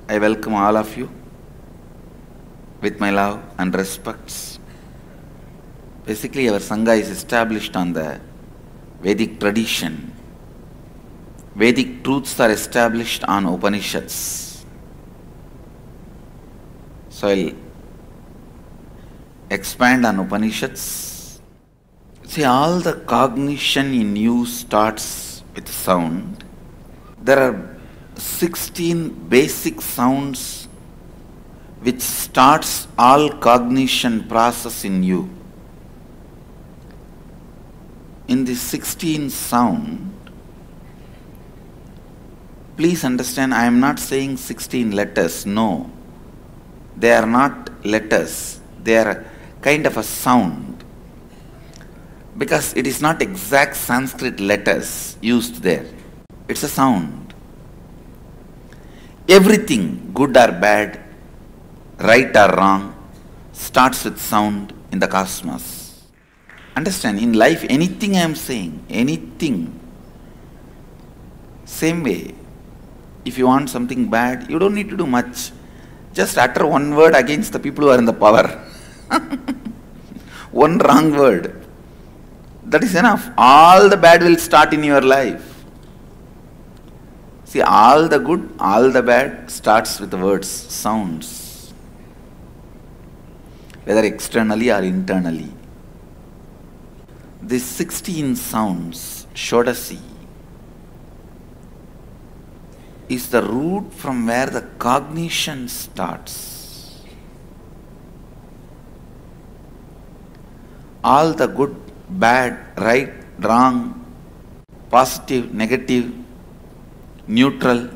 I welcome all of you with my love and respects. Basically, our Sangha is established on the Vedic tradition. Vedic truths are established on Upanishads. So I'll expand on Upanishads. See, all the cognition in you starts with sound. There are 16 basic sounds which starts all cognition process in you. In the 16 sound, please understand, I am not saying 16 letters, no. They are not letters, they are kind of a sound. Because it is not exact Sanskrit letters used there. It's a sound. Everything, good or bad, right or wrong, starts with sound in the cosmos. Understand, in life, anything I am saying, anything, same way, if you want something bad, you don't need to do much. Just utter one word against the people who are in the power. One wrong word. That is enough. All the bad will start in your life. See, all the good, all the bad starts with the words, sounds. Whether externally or internally. These 16 sounds, Shodasi, is the root from where the cognition starts. All the good, bad, right, wrong, positive, negative, neutral,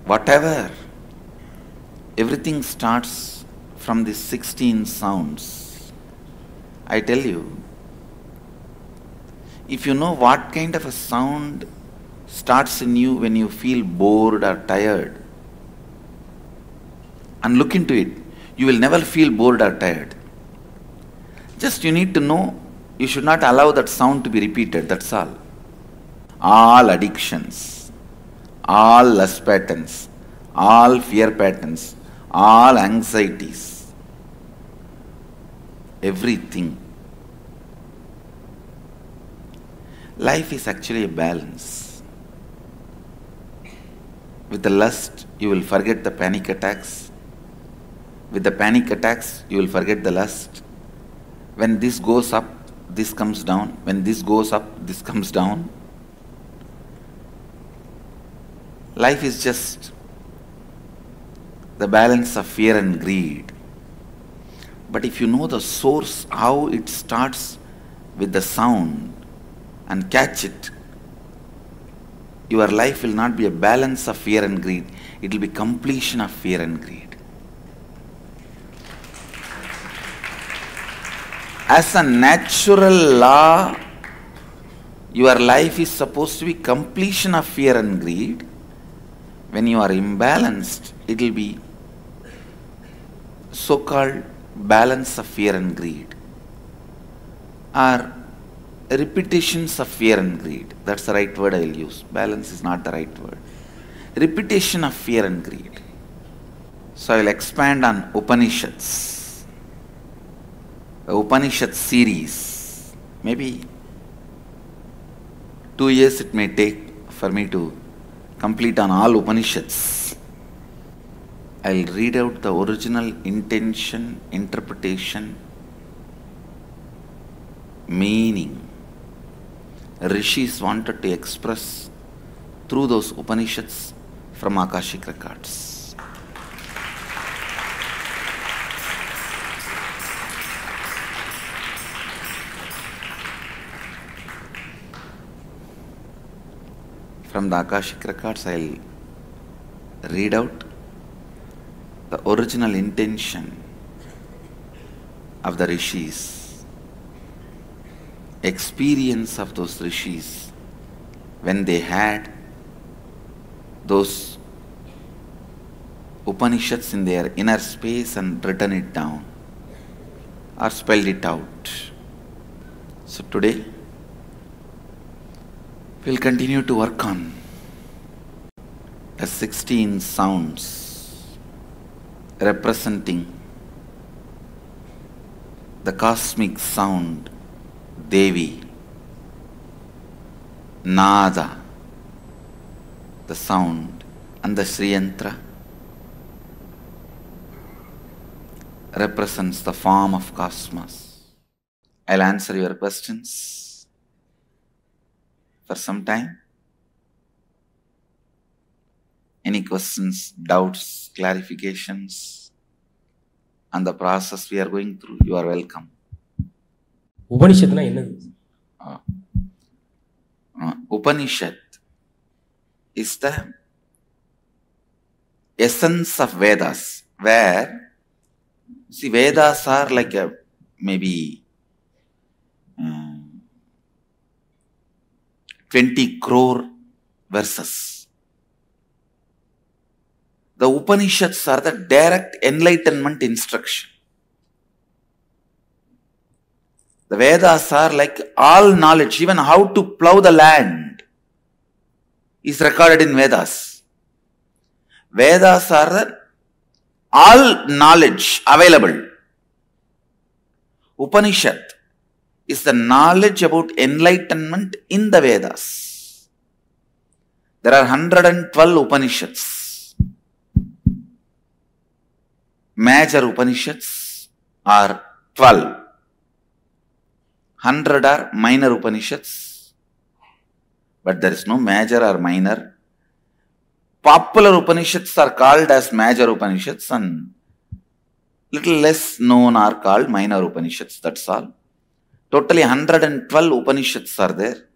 whatever, everything starts from these 16 sounds. I tell you, if you know what kind of a sound starts in you when you feel bored or tired, and look into it, you will never feel bored or tired. Just you need to know, you should not allow that sound to be repeated, that's all. All addictions, all lust patterns, all fear patterns, all anxieties, everything. Life is actually a balance. With the lust, you will forget the panic attacks. With the panic attacks, you will forget the lust. When this goes up, this comes down. When this goes up, this comes down. Life is just the balance of fear and greed. But if you know the source, how it starts with the sound, and catch it, your life will not be a balance of fear and greed. It will be completion of fear and greed. As a natural law, your life is supposed to be completion of fear and greed. When you are imbalanced, it will be so-called balance of fear and greed, or repetitions of fear and greed. That's the right word I will use. Balance is not the right word. Repetition of fear and greed. So I will expand on Upanishads. The Upanishad series. Maybe 2 years it may take for me to complete on all Upanishads. I will read out the original intention, interpretation, meaning Rishis wanted to express through those Upanishads from Akashic records. From the Akashic records, I will read out the original intention of the Rishis, experience of those Rishis when they had those Upanishads in their inner space and written it down or spelled it out. So today, we will continue to work on as 16 sounds representing the cosmic sound Devi, Nada, the sound, and the Sri Yantra represents the form of cosmos. I'll answer your questions for some time. Any questions, doubts, clarifications on the process we are going through, you are welcome. Upanishad is the essence of Vedas, where, see, Vedas are like maybe 20 crore verses. The Upanishads are the direct enlightenment instruction. The Vedas are like all knowledge, even how to plow the land is recorded in Vedas. Vedas are the all knowledge available. Upanishad is the knowledge about enlightenment in the Vedas. There are 112 Upanishads. Major Upanishads are 12. 100 are minor Upanishads, but there is no major or minor. Popular Upanishads are called as major Upanishads and little less known are called minor Upanishads, that's all. Totally 112 Upanishads are there,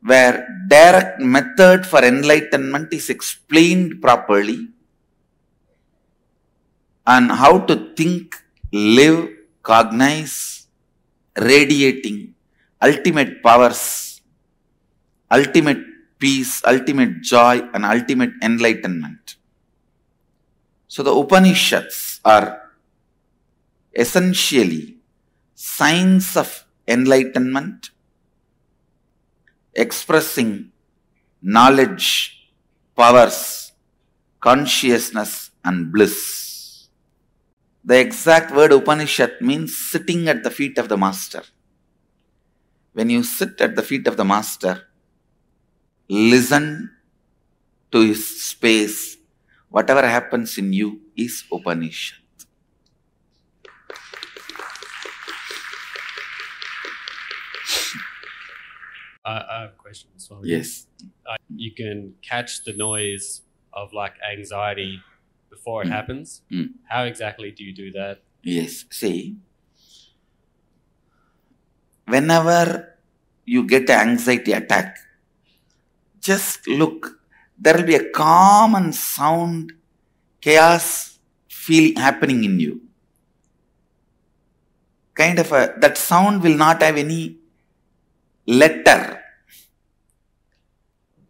where direct method for enlightenment is explained properly, and how to think, live, cognize, radiating ultimate powers, ultimate peace, ultimate joy, and ultimate enlightenment. So the Upanishads are essentially signs of enlightenment, expressing knowledge, powers, consciousness, and bliss. The exact word Upanishad means sitting at the feet of the master. When you sit at the feet of the master, listen to his space, whatever happens in you is Upanishad. I have a question. Sorry. Yes. You can catch the noise of like anxiety before it happens. How exactly do you do that? Yes. See, whenever you get an anxiety attack, just look. There will be a calm and sound, chaos feeling happening in you. Kind of that sound will not have any letter,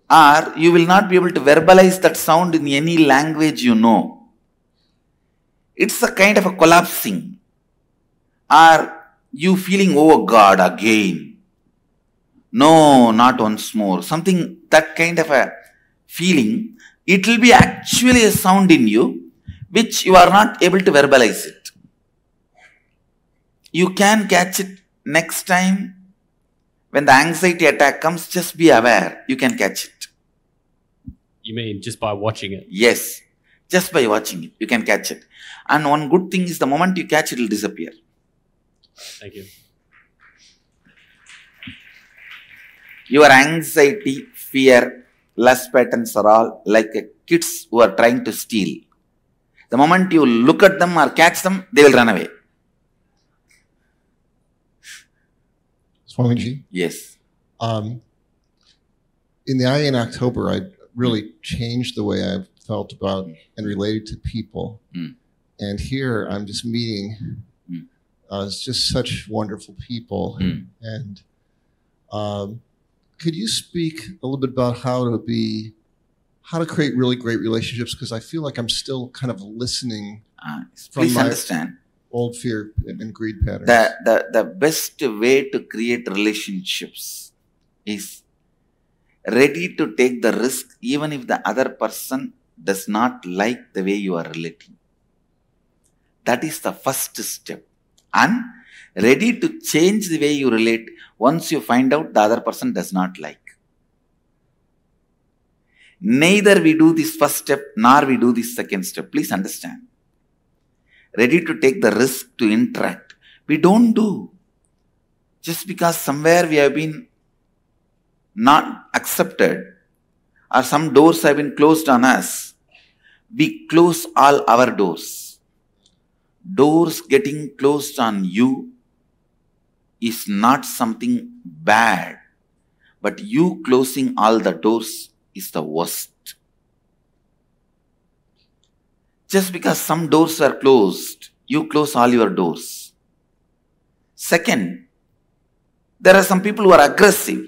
or you will not be able to verbalize that sound in any language you know. It's a kind of a collapsing, or you feeling, oh God, again. No, not once more. Something, that kind of a feeling, it will be actually a sound in you, which you are not able to verbalize it. You can catch it next time. When the anxiety attack comes, just be aware, you can catch it. You mean just by watching it? Yes, just by watching it, you can catch it. And one good thing is the moment you catch it, it will disappear. Thank you. Your anxiety, fear, lust patterns are all like kids who are trying to steal. The moment you look at them or catch them, they will run away. Swamiji? Yes. In the I in October, I really changed the way I've felt about and related to people. And here I'm just meeting it's just such wonderful people. And could you speak a little bit about how to create really great relationships? Because I feel like I'm still kind of listening from Please my understand. Old fear and greed patterns. The best way to create relationships is ready to take the risk even if the other person does not like the way you are relating. That is the first step. And ready to change the way you relate once you find out the other person does not like. Neither we do this first step nor we do this second step. Please understand. Ready to take the risk to interact. We don't do. Just because somewhere we have been not accepted or some doors have been closed on us, we close all our doors. Doors getting closed on you is not something bad, but you closing all the doors is the worst. Just because some doors are closed, you close all your doors. Second, there are some people who are aggressive.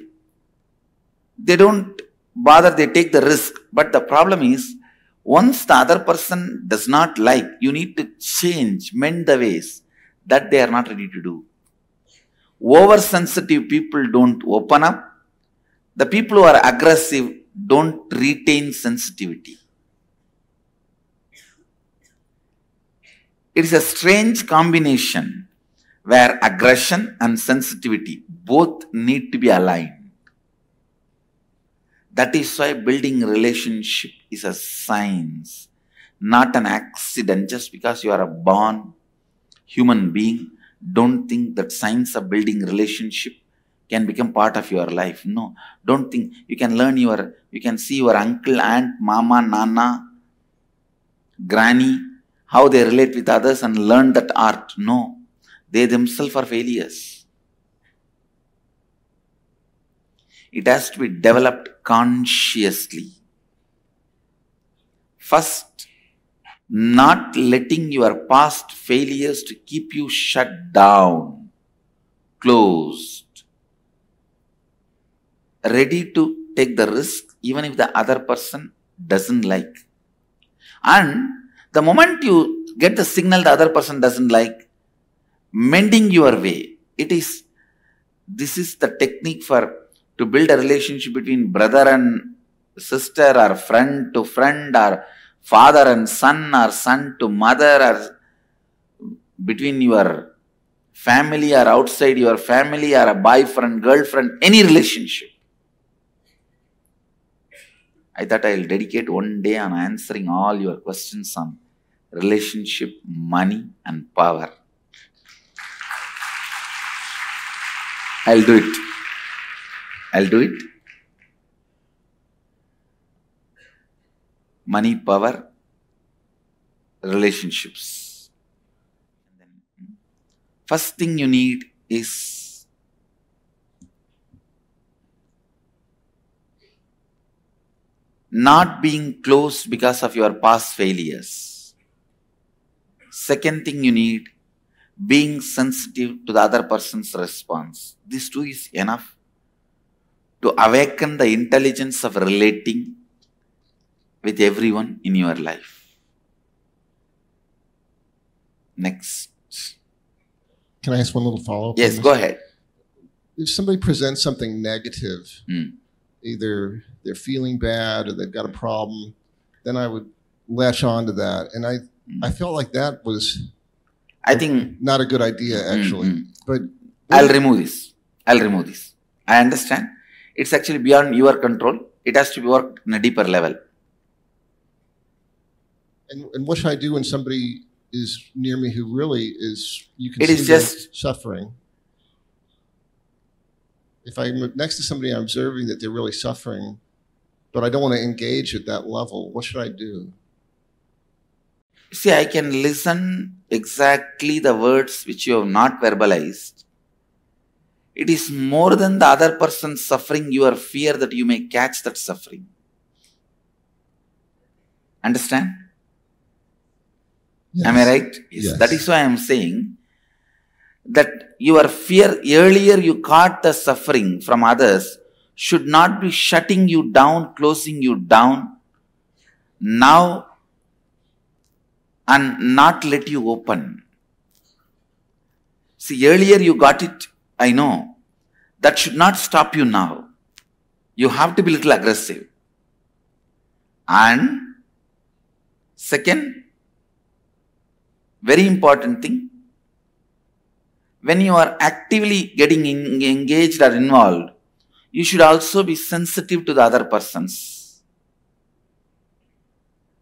They don't bother, they take the risk. But the problem is, once the other person does not like, you need to change, mend the ways that they are not ready to do. Oversensitive people don't open up. The people who are aggressive don't retain sensitivity. It is a strange combination where aggression and sensitivity both need to be aligned. That is why building relationship is a science, not an accident. Just because you are a born human being, don't think that science of building relationship can become part of your life. No, don't think you can learn you can see your uncle, aunt, mama, nana, granny, how they relate with others and learn that art. No, they themselves are failures. It has to be developed consciously. First, not letting your past failures to keep you shut down, closed. Ready to take the risk even if the other person doesn't like. And the moment you get the signal the other person doesn't like, mending your way. This is the technique to build a relationship between brother and sister, or friend to friend, or father and son, or son to mother, or between your family or outside your family, or a boyfriend, girlfriend, any relationship. I thought I'll dedicate one day on answering all your questions on relationship, money and power. I'll do it. I'll do it. Money, power, relationships. First thing you need is not being closed because of your past failures. Second thing you need, being sensitive to the other person's response. This too is enough to awaken the intelligence of relating with everyone in your life. Next. Can I ask one little follow-up? Yes, go ahead. If somebody presents something negative, either they're feeling bad or they've got a problem, then I would latch on to that. And I felt like that was not a good idea, actually. But I'll remove this. I understand. It's actually beyond your control. It has to be worked in a deeper level. And what should I do when somebody is near me who really is, you can it see is just suffering? If I'm next to somebody, I'm observing that they're really suffering, but I don't want to engage at that level, what should I do? See, I can listen exactly the words which you have not verbalized. It is more than the other person's suffering, your fear that you may catch that suffering. Understand? Yes. Am I right? Yes. That is why I am saying that your fear, earlier you caught the suffering from others, should not be shutting you down, closing you down now and not let you open. See, earlier you got it, I know. That should not stop you now. you have to be a little aggressive. And second, very important thing, when you are actively getting engaged or involved, you should also be sensitive to the other persons.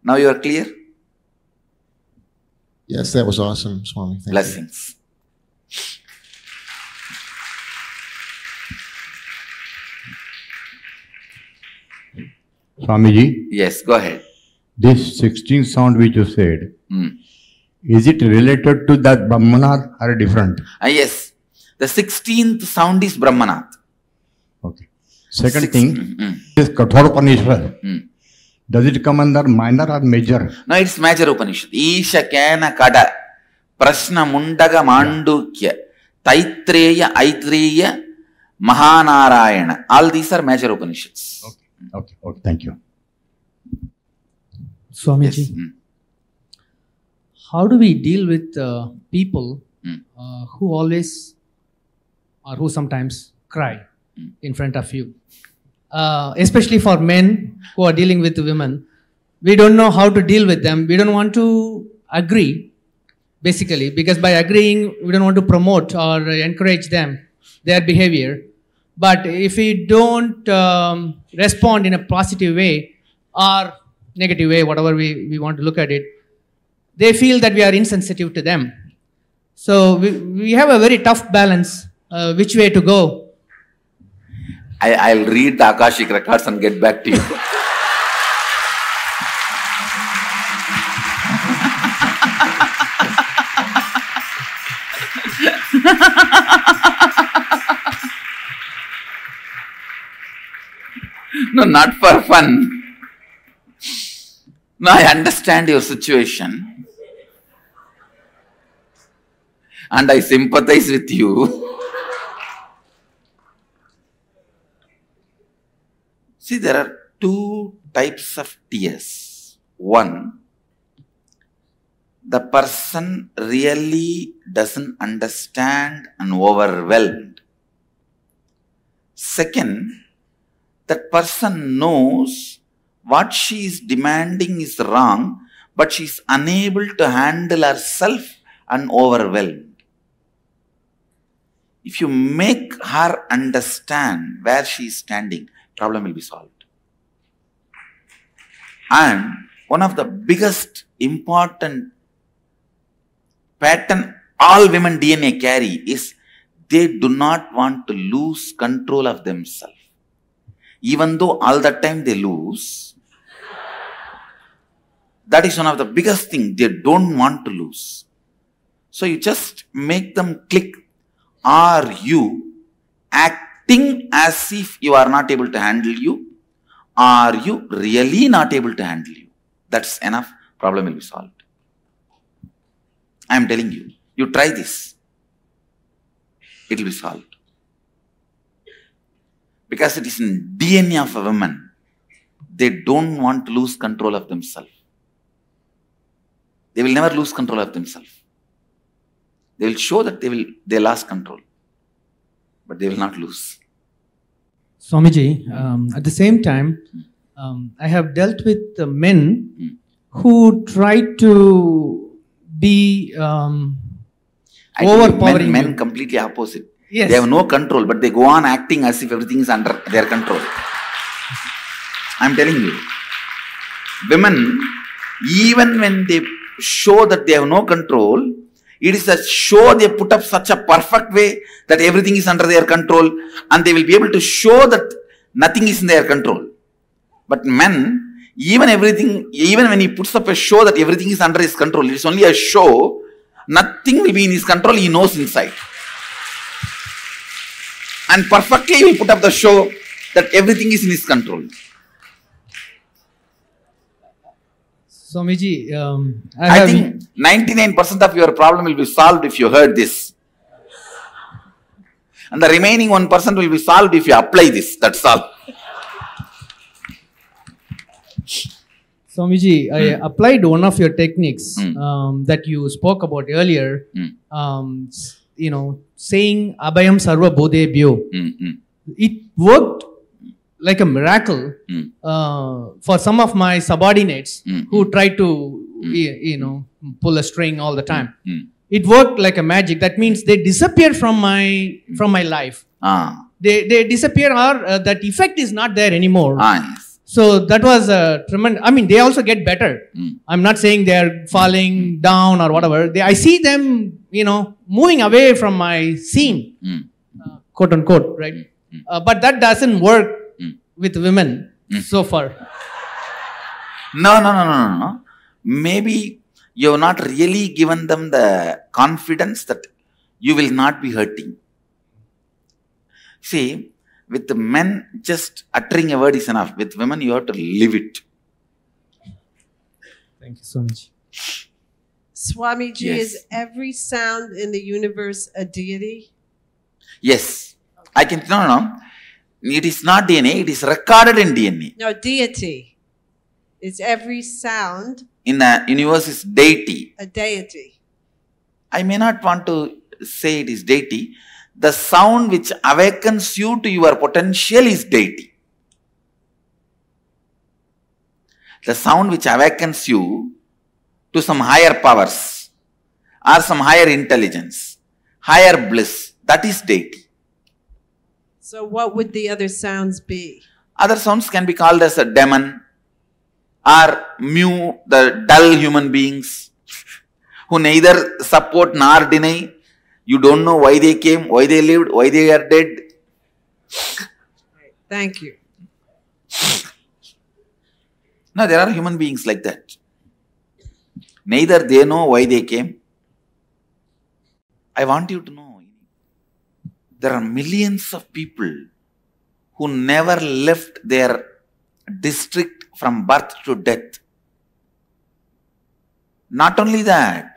Now you are clear? Yes, that was awesome, Swami. Thank Blessings. Swamiji? Yes, go ahead. This 16th sound which you said, is it related to that Brahmanath or different? Yes. The 16th sound is Brahmanath. Okay. Second thing, is Kathorapanishad. Does it come under minor or major? No, it's major Upanishad. Isha Kena Kada, Prashna Mundaga Mandukya, Taitreya, Aitreya, Mahanarayana. All these are major Upanishads. Okay. Okay. Thank you. Swamiji, Yes. how do we deal with people who always or who sometimes cry in front of you? Especially for men who are dealing with women, we don't know how to deal with them. We don't want to agree, basically, because by agreeing, we don't want to promote or encourage them, their behavior. But if we don't respond in a positive way or negative way, whatever we want to look at it, they feel that we are insensitive to them. So we have a very tough balance, which way to go. I'll read the Akashic records and get back to you. No, not for fun. No, I understand your situation. And I sympathize with you. See, there are two types of tears. One, the person really doesn't understand and overwhelmed. Second, that person knows what she is demanding is wrong, but she is unable to handle herself and overwhelmed. If you make her understand where she is standing, problem will be solved. And one of the biggest important pattern all women DNA carry is they do not want to lose control of themselves. Even though all the time they lose, that is one of the biggest things they don't want to lose. So you just make them click. Are you acting as if you are not able to handle you? Are you really not able to handle you? That's enough. Problem will be solved. I am telling you. You try this. It will be solved. Because it is in DNA of a woman. They don't want to lose control of themselves. They will never lose control of themselves. They will show that they lost control. But they will not lose. Swamiji, at the same time, I have dealt with men who try to be overpowering. Men completely opposite. Yes. They have no control, but they go on acting as if everything is under their control. I am telling you. Women, even when they show that they have no control, it is a show they put up such a perfect way that everything is under their control and they will be able to show that nothing is in their control. But men, even when he puts up a show that everything is under his control, it is only a show, nothing will be in his control, he knows inside. And perfectly he will put up the show that everything is in his control. Swamiji, I think 99% of your problem will be solved if you heard this. And the remaining 1% will be solved if you apply this. That's all. Swamiji, I applied one of your techniques that you spoke about earlier. Saying Abhayam Sarva Bodhebhyo. It worked like a miracle for some of my subordinates who try to, you know, pull a string all the time. It worked like a magic. That means they disappear from my life. They disappear, or that effect is not there anymore. Yes. So that was a tremendous. I mean, they also get better. I'm not saying they are falling down or whatever. I see them, you know, moving away from my scene, quote unquote, right? But that doesn't work with women so far. No. Maybe you have not really given them the confidence that you will not be hurting. See, with the men, just uttering a word is enough. With women, you have to live it. Thank you so much. Swamiji, Yes. is every sound in the universe a deity? Yes. I can, no. It is not DNA, it is recorded in DNA. No, deity. Is every sound In the universe is deity. a deity? I may not want to say it is deity. The sound which awakens you to your potential is deity. The sound which awakens you to some higher powers or some higher intelligence, higher bliss, that is deity. So what would the other sounds be? Other sounds can be called as a demon or the dull human beings who neither support nor deny. You don't know why they came, why they lived, why they are dead. Thank you. No, there are human beings like that. Neither they know why they came. I want you to know, there are millions of people who never left their district from birth to death. Not only that,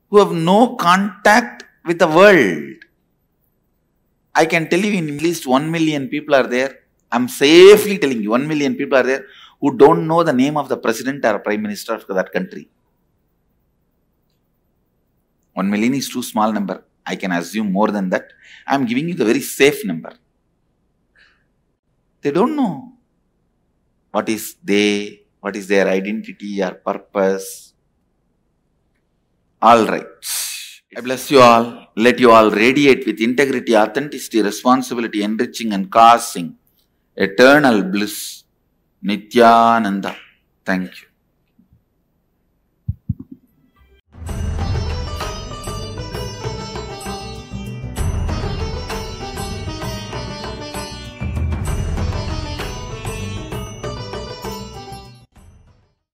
who have no contact with the world. I can tell you in at least 1 million people are there. I'm safely telling you 1 million people are there who don't know the name of the president or prime minister of that country. 1 million is too small number. I can assume more than that. I'm giving you the very safe number. They don't know what is their identity or purpose. All right. I bless you all. Let you all radiate with integrity, authenticity, responsibility, enriching and causing eternal bliss. Nithyananda. Thank you.